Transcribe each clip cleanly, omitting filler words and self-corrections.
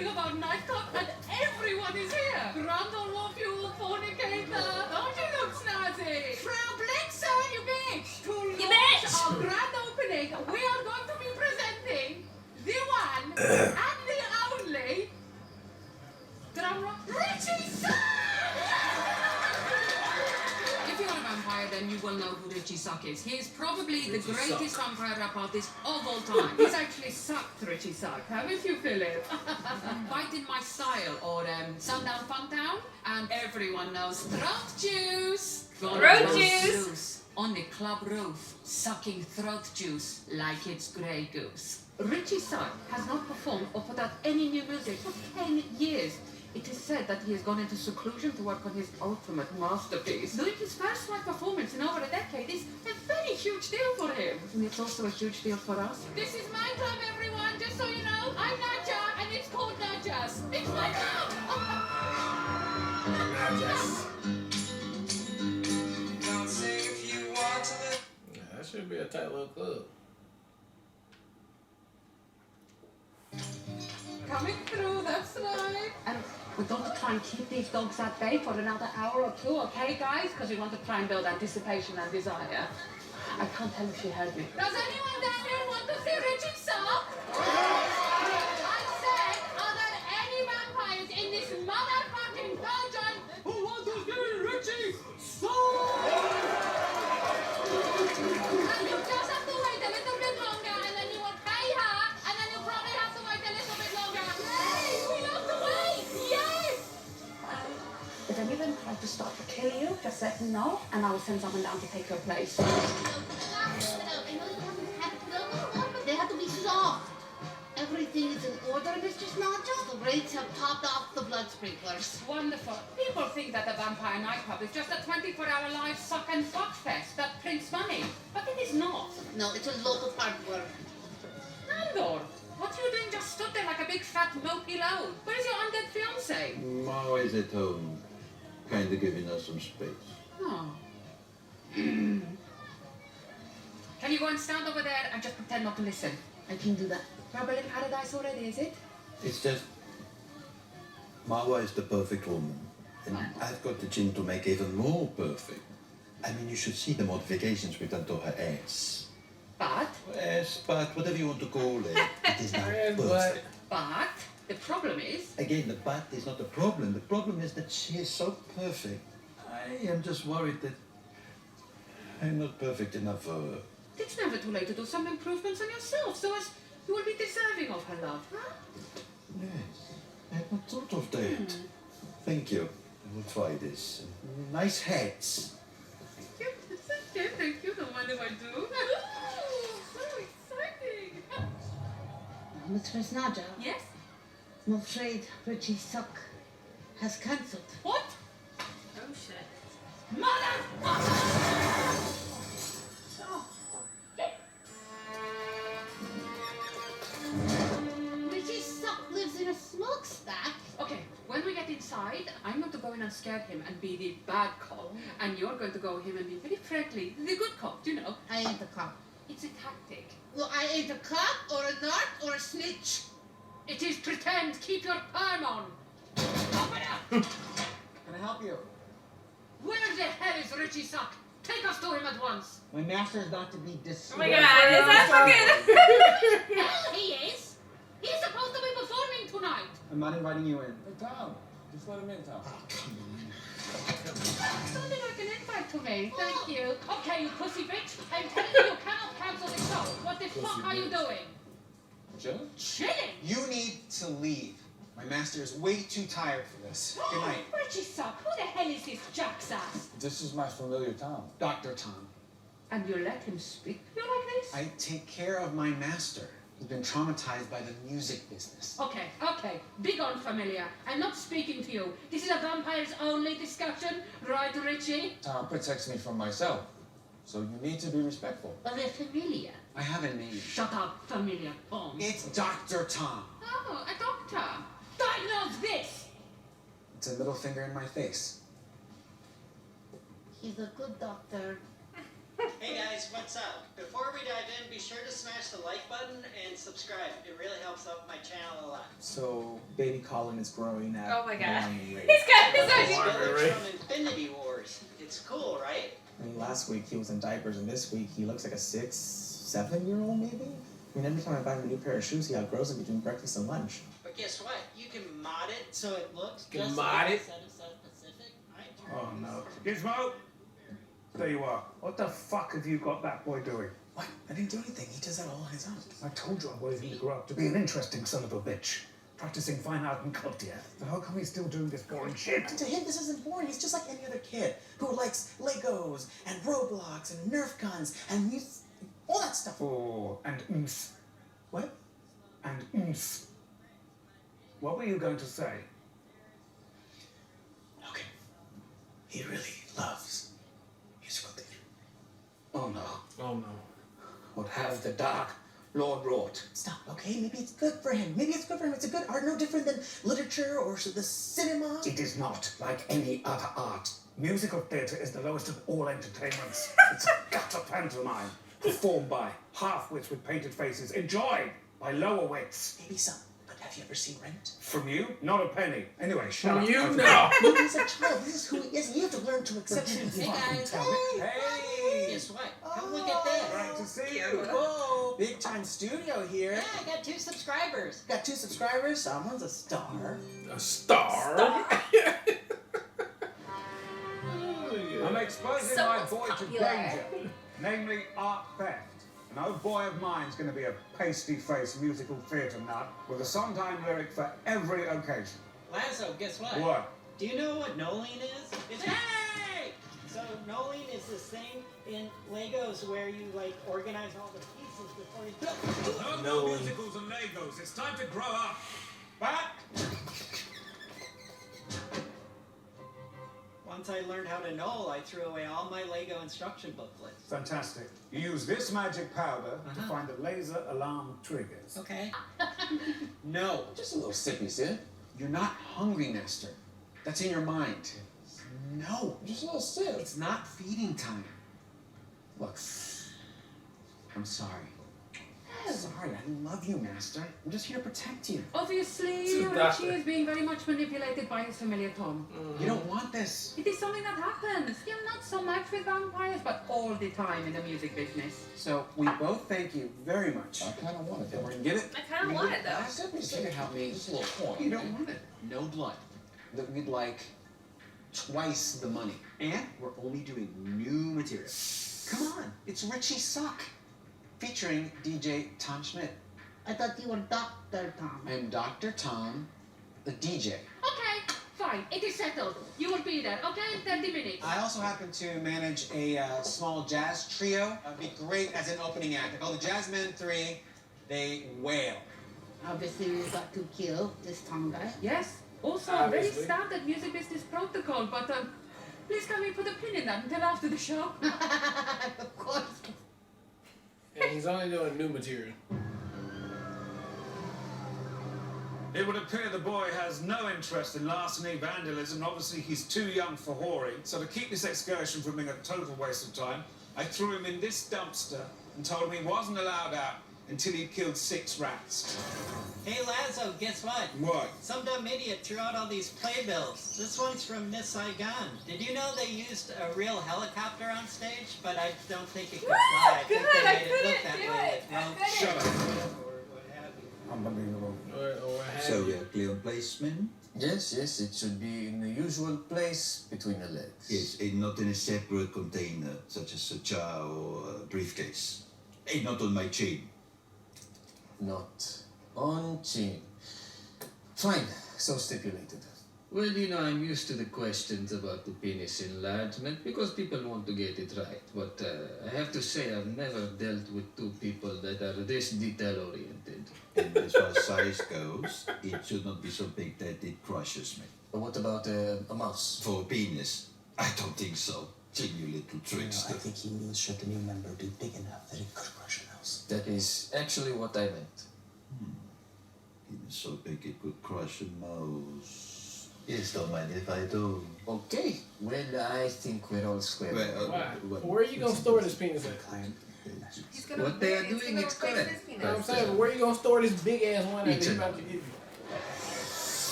hearing about nightclub and everyone is here. Grundle love you, fornicator. Don't you look snazzy? Frau Blixen, you bitch. To launch our grand opening, we are going to be presenting the one and the only drumroll, Richie Suck! If you're a vampire, then you will know who Richie Suck is. He is probably the greatest vampire rap artist of all time. He's actually sucked Richie Suck, haven't you, Philip? Bite in My Style, or Sundown Fundown, and everyone knows throat juice. Throat juice! On the club roof, sucking throat juice like it's Grey Goose. Richie Suck has not performed or put out any new music for 10 years. It is said that he has gone into seclusion to work on his ultimate masterpiece. Doing his first live performance in over a decade is a very huge deal for him. And it's also a huge deal for us. This is my club, everyone, just so you know. I'm Nadja, and it's called Nadja's. It's my club! Nadja's. Yeah, that should be a tight little club. Coming through, that's right. And we're going to try and keep these dogs at bay for another hour or two, okay, guys? Because we want to try and build anticipation and desire. I can't tell if she heard me. Does anyone down here want to see Richie Suck? I said, are there any vampires in this motherfucking dungeon who want to see Richie Suck? And you just have to wait a little bit longer, and then you will pay her, and then you probably have to wait a little bit longer. Hey, we love to wait! Yes! If anyone tries to start to kill you, just let me know, and I will send someone down to take your place. They have to be soft. Everything is in order, Mr. Snodger. The rates have topped off the blood sprinklers. Wonderful. People think that the Vampire Nightclub is just a 24-hour live suck and fuck fest that prints money. But it is not. No, it's a lot of hard work. Nandor, what are you doing just stood there like a big fat mopey load? Where is your undead fiancé? Mao is at home, kind of giving us some space. Oh. Can you go and stand over there and just pretend not to listen? I can do that. Trouble in paradise already, is it? It's just, Marwa is the perfect woman, and I've got the gin to make even more perfect. I mean, you should see the modifications we've done to her ass. But Ass, but whatever you want to call it, it is now perfect. But the problem is... Again, the but is not the problem. The problem is that she is so perfect. I am just worried that I'm not perfect enough for her. It's never too late to do some improvements on yourself, so as you will be deserving of her love, huh? Yes, I had not thought of that. Thank you. I will try this. Nice hats. Thank you. Thank you. Don't mind if I do. So exciting. Mr. Snodger, Yes? I'm afraid Richie Suck has cancelled. What? Oh shit. Motherfucker! Richie Suck lives in a smokestack. Okay, when we get inside, I'm going to go in and scare him and be the bad cop. And you're going to go him and be very friendly, the good cop, you know. I ain't a cop. It's a tactic. Well, I ain't a cop or a narc or a snitch. It is pretend. Keep your perm on. Open up! Can I help you? Where the hell is Richie Suck? Take us to him at once. My master is not to be dismissed. Oh my god, is that fucking... Hell, he is. He's supposed to be performing tonight. I'm not inviting you in. Hey, Tom. Just let him in, Tom. Sounded like an invite to me. Thank you. Okay, you pussy bitch. I'm telling you, you cannot cancel the show. What the fuck are you doing? Chilling? Chilling? You need to leave. My master is way too tired for this. Good night. Richie Suck, who the hell is this jackass? This is my familiar Tom. Dr. Tom. And you let him speak to you like this? I take care of my master. He's been traumatized by the music business. Okay. Big on familiar. I'm not speaking to you. This is a vampires only discussion, right, Richie? Tom protects me from myself. So you need to be respectful. Of the familiar. I have a name. Shut up, familiar Tom. It's Dr. Tom. Oh, a doctor. Diagnose this! It's a middle finger in my face. He's a good doctor. Hey guys, what's up? Before we dive in, be sure to smash the like button and subscribe. It really helps out my channel a lot. So, baby Colin is growing at Oh my god. alarming rate. He's got his It's own. village from Infinity Wars. It's cool, right? I mean, last week he was in diapers, and this week he looks like a 6, 7-year-old maybe? I mean, every time I buy him a new pair of shoes, he outgrows them between breakfast and lunch. But guess what? You can mod it so it looks You can just mod like it? South Pacific. Oh no. Gizmo! There you are. What the fuck have you got that boy doing? What? I didn't do anything. He does that all on his own. I told you I wanted him to grow up to be an interesting son of a bitch. Practicing fine art and culture. So how come he's still doing this boring shit? To him, this isn't boring. He's just like any other kid who likes Legos and Roblox and Nerf guns and all that stuff. Oh, and oomph. What? And oomph. What were you going to say? Okay. He really loves musical theater. Oh no. Oh no. What have the Dark Lord wrought? Stop, okay? Maybe it's good for him. Maybe it's good for him. It's a good art, no different than literature or the cinema. It is not like any other art. Musical theatre is the lowest of all entertainments. It's a gutter pantomime, performed by half-wits with painted faces, enjoyed by lower-wits. Maybe some. But have you ever seen Rent? From you, not a penny. Anyway, shut From up. you, I've- no. He's a child. This is who he is. And you have to learn to accept him. Hey guys. Hey! Guess what? Come look at this. Great to see you. Whoa, big time studio here. Yeah, I got 2 subscribers. Got 2 subscribers. Someone's a star. A star. I'm exposing Someone's my boy to popular. danger, namely art theft. An old boy of mine's going to be a pasty-faced musical theatre nut with a Sondheim lyric for every occasion. Lazo, guess what? What? Do you know what Noline is? It's hey! So Noline is this thing in Legos where you like organize all the pieces before you No more musicals and Legos. It's time to grow up. Back. Once I learned how to knoll, I threw away all my Lego instruction booklets. Fantastic. You use this magic powder to find the laser alarm triggers. Okay. No. Just a little sippy, sip. You're not hungry, Master. That's in your mind. No, Just a little sip. it's not feeding time. Look, I'm sorry. Sorry, I love you, Master. I'm just here to protect you. Obviously, Richie is being very much manipulated by his familiar Tom. You don't want this. It is something that happens. Yeah, not so much with vampires, but all the time in the music business. So we both thank you very much. I kind of want it, And we're though. gonna get it. I kind of want it though. Sippy, sippy, help me. Just a little coin. You don't want it. No blood. That we'd like twice the money. And we're only doing new material. Come on, it's Richie Suck. Featuring DJ Tom Schmidt. I thought you were Dr. Tom. I'm Dr. Tom, the DJ. Okay, fine. It is settled. You will be there, okay? In 30 minutes. I also happen to manage a small jazz trio. I'd be great as an opening act. I call the Jazzmen 3. They wail. Obviously, we got to kill this Tom guy. Yes. Also, a very Obviously. standard music business protocol, but please can we put a pin in that until after the show? Of course. And he's only doing new material. It would appear the boy has no interest in larceny, vandalism. Obviously, he's too young for whoring. So to keep this excursion from being a total waste of time, I threw him in this dumpster and told him he wasn't allowed out until he'd killed 6 rats. Hey Lazo, guess what? What? Some dumb idiot threw out all these playbills. This one's from Miss Saigon. Did you know they used a real helicopter on stage? But I don't think it could fly. I think Good, they I made it look couldn't that do way it. with I ropes Shut up. or what have you. Unbelievable. Or what have So you. we are clear on placement? Yes, yes, it should be in the usual place between the legs. Yes, and not in a separate container, such as a jar or a briefcase. And not on my chain. Not on chin. Fine, so stipulated. Well, you know, I'm used to the questions about the penis enlargement because people want to get it right. But I have to say, I've never dealt with 2 people that are this detail-oriented. And as far as size goes, it should not be so big that it crushes me. But what about a mouse? For a penis, I don't think so. Gee, you little trickster. I think he means should the new member be big enough that it could crush a mouse. That is actually what I meant. Penis so big it could crush a mouse. Yes, don't mind if I do. Okay, well, I think we're all square. Why? Where are you gonna store this penis at? He's gonna What they are he's doing gonna is replace correct. his penis. You know what I'm saying? But where you gonna store this big ass one that Each he's and about to give you?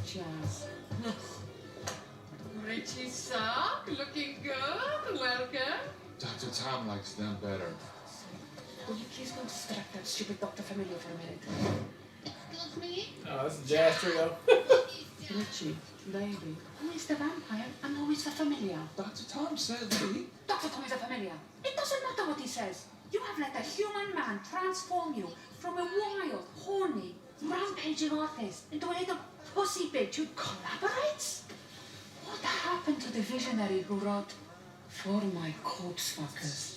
Cheers. Richie Sock, looking good. Welcome. Dr. Tom likes them better. Will you please go distract that stupid Dr. Familiar for a minute? Excuse me? Oh, it's a jazz trio. Richie, baby, who is the vampire and who is the familiar? Dr. Tom said me. Dr. Tom is a familiar. It doesn't matter what he says. You have let a human man transform you from a wild, horny, rampaging artist into a little pussy bitch who collaborates? What happened to the visionary who wrote, "For my corpse fuckers,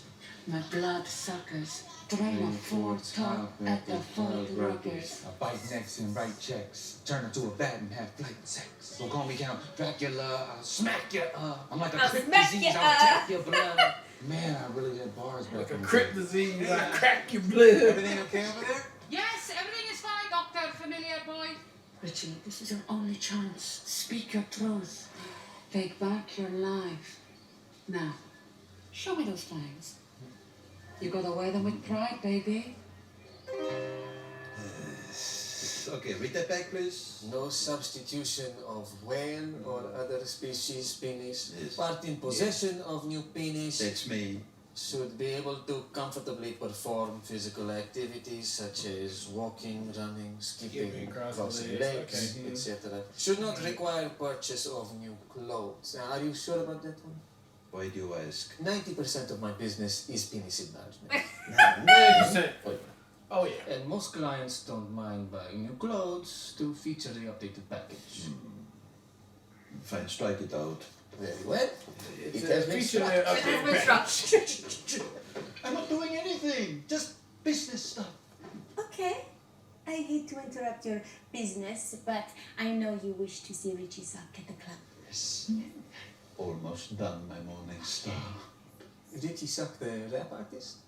my blood suckers, drain a full top at the Ford Ruggers"? I bite necks and write checks. Turn into a bat and have flight sex. Don't call me Count Dracula. I'll smack you up. I'm like a I'll crypt smack disease. ya I'll up. tap your blood. Man, I really had bars back Like a in the crypt day. disease, I crack your blood. Everything okay over there? Yes, everything is fine, Dr. Familiar Boy. Richie, this is your only chance. Speak your truth. Take back your life. Now, show me those fangs. You gotta wear them with pride, baby. Okay, read that back, please. No substitution of whale or other species penis. Yes. Part in possession of new penis That's me. should be able to comfortably perform physical activities such as walking, running, skipping, Skipping, crossing crossing legs, legs, okay. etc. Should not require purchase of new clothes. Now, are you sure about that one? Why do you ask? 90% of my business is penis enlargement. 90%. Wait. Oh, yeah. And most clients don't mind buying new clothes to feature the updated package. Fine, strike it out. Very well. It's It a has been feature struck. of It has the been back. struck. I'm not doing anything. Just business stuff. Okay. I hate to interrupt your business, but I know you wish to see Richie Sock at the club. Yes. Almost done, my morning star. Richie Sock, the rap artist?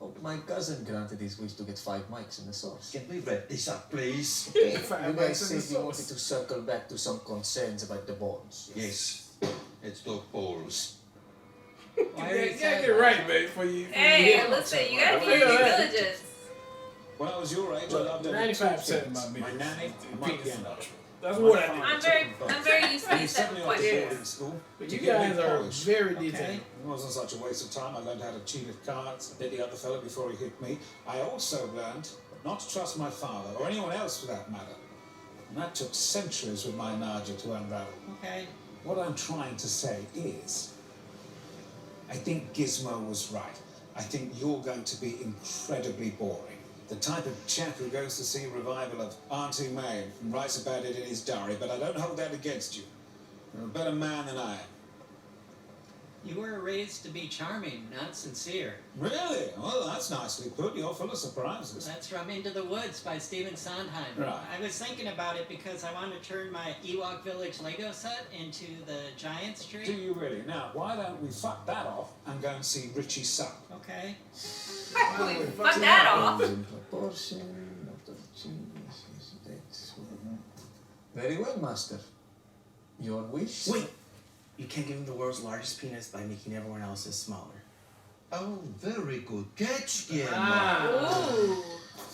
Oh, my cousin granted his wish to get 5 mics in the source. Can we wrap this up, please? Okay, Five you mics guys in the said you sauce. wanted to circle back to some concerns about the bonds. Yes. Let's talk balls. You gotta get it right, man, before you Hey, hit. listen, you gotta I do feel your due that. diligence. When I was your age, I Look, loved every 95% two of my things. business My nanny, is and my penis piano. enlargement. That's what I do. I'm very used to And he these sent type me of off to questions. boarding school. But to you get me guys are polished. very Okay. detailed. It wasn't such a waste of time. I learned how to cheat at cards, hit the other fellow before he hit me. I also learned not to trust my father, or anyone else for that matter. And that took centuries with my Naja to unravel. Okay. What I'm trying to say is, I think Gizmo was right. I think you're going to be incredibly boring. The type of chap who goes to see a revival of Auntie May and writes about it in his diary, but I don't hold that against you. You're a better man than I am. You were raised to be charming, not sincere. Really? Well, that's nicely put. You're full of surprises. That's from Into the Woods by Stephen Sondheim. Right. I was thinking about it because I want to turn my Ewok Village Lego set into the Giant's Do tree. you really? Now, why don't we fuck that off and go and see Richie Suck? Okay. Fuck that off. In proportion, not of cheese, that's what- Very well, master. Your wish? Wait! You can't give him the world's largest penis by making everyone else's smaller. Oh, very good catch, Guillermo. Ah. Ooh.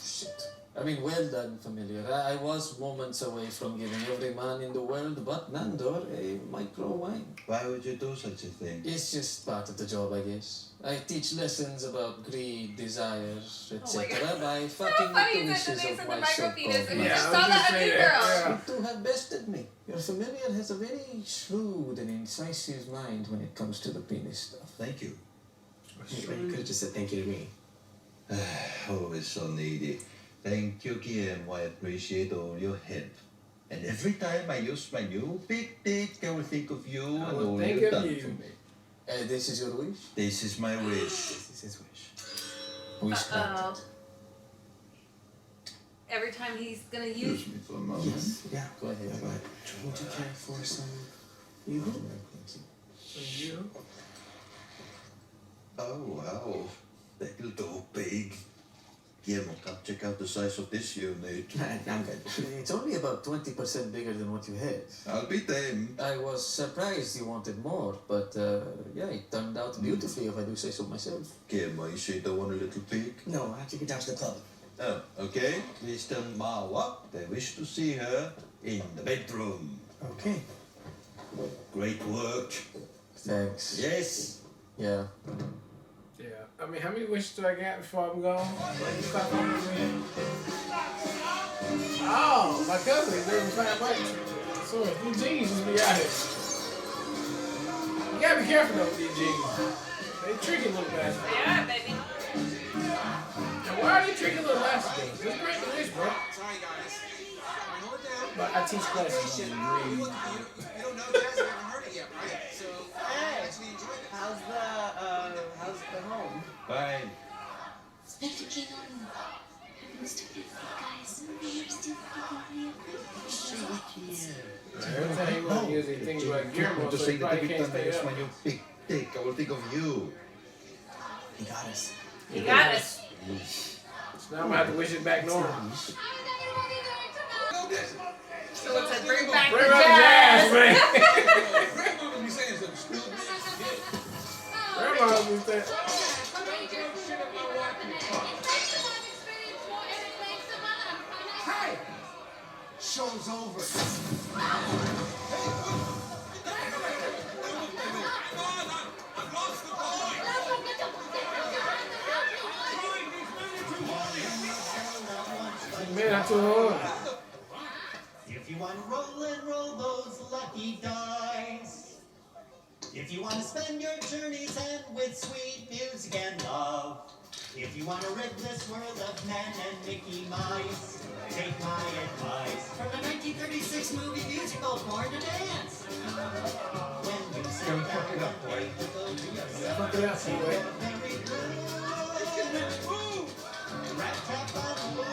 Shit. I mean, well done, familiar. I was moments away from giving every man in the world but Nandor a micro wine. Why would you do such a thing? It's just part of the job, I guess. I teach lessons about greed, desire, etc. by fucking funny the you said wishes the of names my of the micro penis so-called and you Yeah, just I saw was that just on you, saying girl. that, You two have bested me. Your familiar has a very shrewd and incisive mind when it comes to the penis stuff. Thank you. You could have just said thank you to me. Always so needy. Thank you, Guillermo. I appreciate all your help. And every time I use my new big dick, I will think of you I and will all think you've of done you. for me. This is your wish? This is my wish. This is his wish. Wish granted. Uh-oh. Every time he's gonna use. Excuse me for a moment. Yeah. Go ahead. Go ahead. Would you care for some you? You? Oh, wow. That'll do, big. Guillermo, come check out the size of this unit. I'm good. It's only about 20% bigger than what you had. I'll be them. I was surprised you wanted more, but yeah, it turned out beautifully if I do say so myself. Guillermo, you sure you don't want a little peek? No, I have to get down to the club. Oh, okay. Please tell Marwa they wish to see her in the bedroom. Okay. Great work. Thanks. Yes. Yeah. Yeah. I mean, how many wishes do I got before I'm gone? Oh, my cousin is doing fine bikes. So these jeans just be out here. You gotta be careful though with these jeans. They tricky little bastards. They are, baby. Now, why are they tricky little bastards? Just break the wish, bro. Sorry, guys. Hold it down. But I teach classes on read. You don't know, guys haven't heard it yet, right? So, Hey. actually enjoyed it. How's the home? Fine. Speaking on happens to be guys, we are still probably Every time you want to use it, think about Guillermo, To so say you that probably every can't time stay there's up. when you big dick, I will think of you. He got us. You got us. So now I'm gonna have to wish it back normal. So it's a bring back Bring the up the jazz. jazz, man. Grandma be saying something stupid. Grandma was that. Hey! Show's over. I've lost the boy. Man, I'm too hard. If you want to roll and roll those lucky dice, if you want to spend your journeys and with sweet music and love, if you want to rid this world of men and Mickey Mice, take my advice from the 1936 movie musical Born to Dance. When you sit Don't down fuck it up, boy. Fuck it up, boy. very good. Rat tap on wood,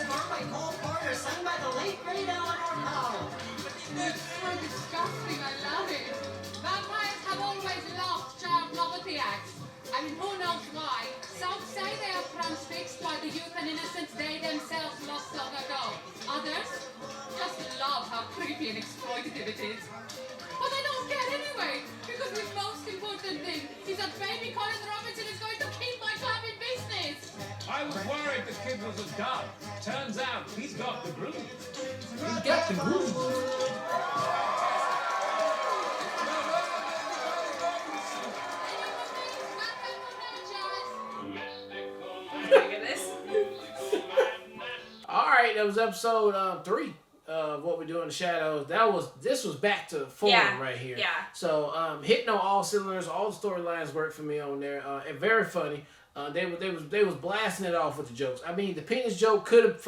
scored by Cole Porter, sung by the late great Eleanor Powell. It's so disgusting, I love it. Vampires have always loved child novelty acts. I mean, who knows why? Some say they are transfixed by the youth and innocence they themselves lost long ago. Others just love how creepy and exploitative it is. But I don't care anyway, because the most important thing is that baby Colin Robinson is going to keep my club in business. I was worried the kid was a dud. Turns out he's got the groove. He's got the groove. Oh my goodness. All right, that was episode 3 of what we do in the shadows. This was back to form right here. Yeah. So hitting on all cylinders, all the storylines worked for me on there, and very funny. They was blasting it off with the jokes. I mean, the penis joke could have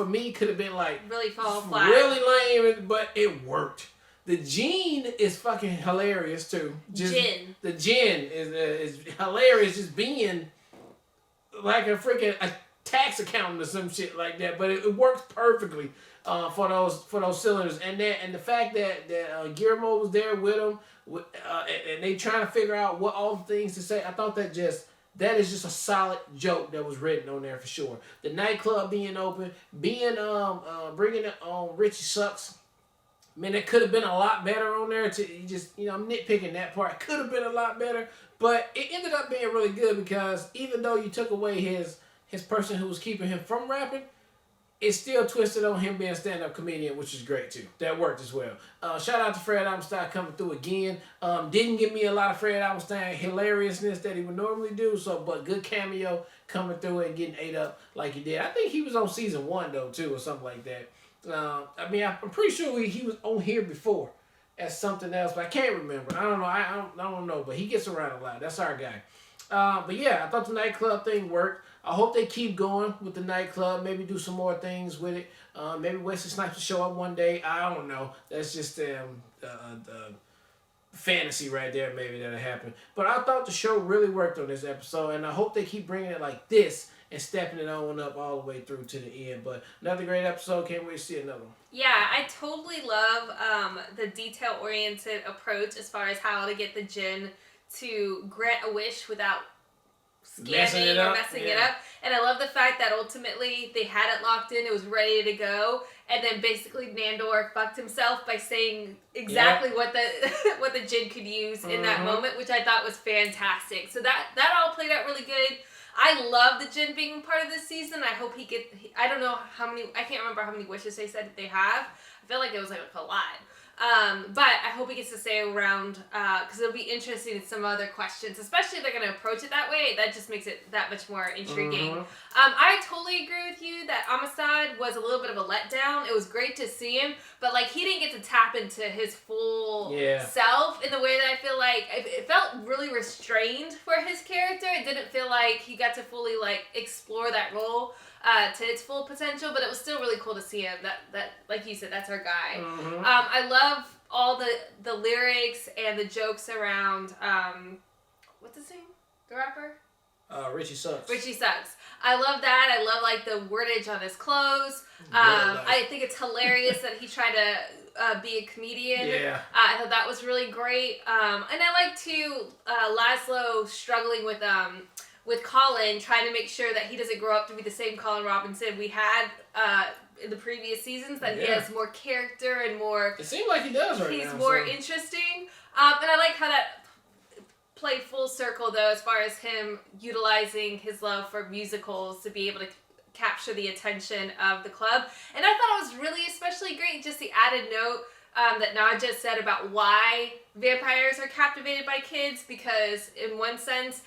been like Really fall flat. really lame, but it worked. The gene is fucking hilarious too. Gin. The gin is hilarious, just being like a freaking a tax accountant or some shit like that. But it works perfectly for those cylinders, and the fact that Guillermo was there with him, and they trying to figure out what all the things to say. I thought that is just a solid joke that was written on there for sure. The nightclub being open, bringing it on Richie Sucks. Man, it could have been a lot better on there. I'm nitpicking that part. Could have been a lot better, but it ended up being really good because even though you took away his person who was keeping him from rapping, it still twisted on him being a stand-up comedian, which is great too. That worked as well. Shout out to Fred Allenstein coming through again. Didn't give me a lot of Fred Allenstein hilariousness that he would normally do, but good cameo coming through and getting ate up like he did. I think he was on season 1 though too, or something like that. I mean, I'm pretty sure he was on here before as something else, but I can't remember. I don't know. I don't know, but he gets around a lot. That's our guy. But yeah, I thought the nightclub thing worked. I hope they keep going with the nightclub. Maybe do some more things with it. Maybe Wesley Snipes will show up one day. I don't know. That's just fantasy right there. Maybe that'll happen. But I thought the show really worked on this episode, and I hope they keep bringing it like this and stepping it on up all the way through to the end. But another great episode. Can't wait to see another one. Yeah, I totally love the detail-oriented approach as far as how to get the djinn to grant a wish without scamming or messing it up. And I love the fact that ultimately they had it locked in, it was ready to go, and then basically Nandor fucked himself by saying exactly what the what the Jin could use in that moment, which I thought was fantastic. So that all played out really good. I love the Jin being part of this season. I hope I don't know how many, I can't remember how many wishes they said that they have. I feel like it was like a lot. But I hope he gets to stay around because it'll be interesting in some other questions, especially if they're going to approach it that way. That just makes it that much more intriguing. I totally agree with you that Amistad was a little bit of a letdown. It was great to see him, but like he didn't get to tap into his full self in the way that I feel like it felt really restrained for his character. It didn't feel like he got to fully like explore that role to its full potential, but it was still really cool to see him. That like you said, that's our guy. I love all the lyrics and the jokes around what's his name? The rapper? Richie Sucks. Richie Sucks. I love that. I love like the wordage on his clothes. I think it's hilarious that he tried to be a comedian. Yeah. I thought that was really great. And I like too Laszlo struggling with Colin, trying to make sure that he doesn't grow up to be the same Colin Robinson we had in the previous seasons, that he has more character and more... It seems like he does right now. He's more interesting. And I like how that played full circle, though, as far as him utilizing his love for musicals to be able to capture the attention of the club. And I thought it was really especially great, just the added note that Nadja said about why vampires are captivated by kids, because in one sense,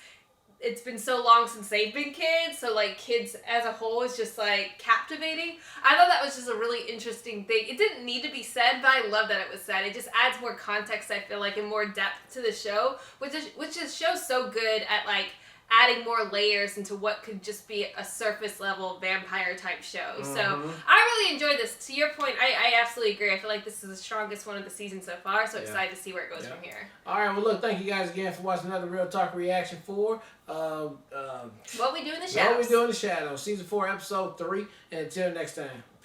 it's been so long since they've been kids, so like kids as a whole is just like captivating. I thought that was just a really interesting thing. It didn't need to be said, but I love that it was said. It just adds more context, I feel like, and more depth to the show, which is show's so good at like adding more layers into what could just be a surface level vampire type show. So I really enjoyed this. To your point, I absolutely agree. I feel like this is the strongest one of the season so far, so excited to see where it goes from here. All right, well, look, thank you guys again for watching another Real Talk Reaction 4. What We Do in the Shadows. What We Do in the Shadows, Season 4, Episode 3. And until next time.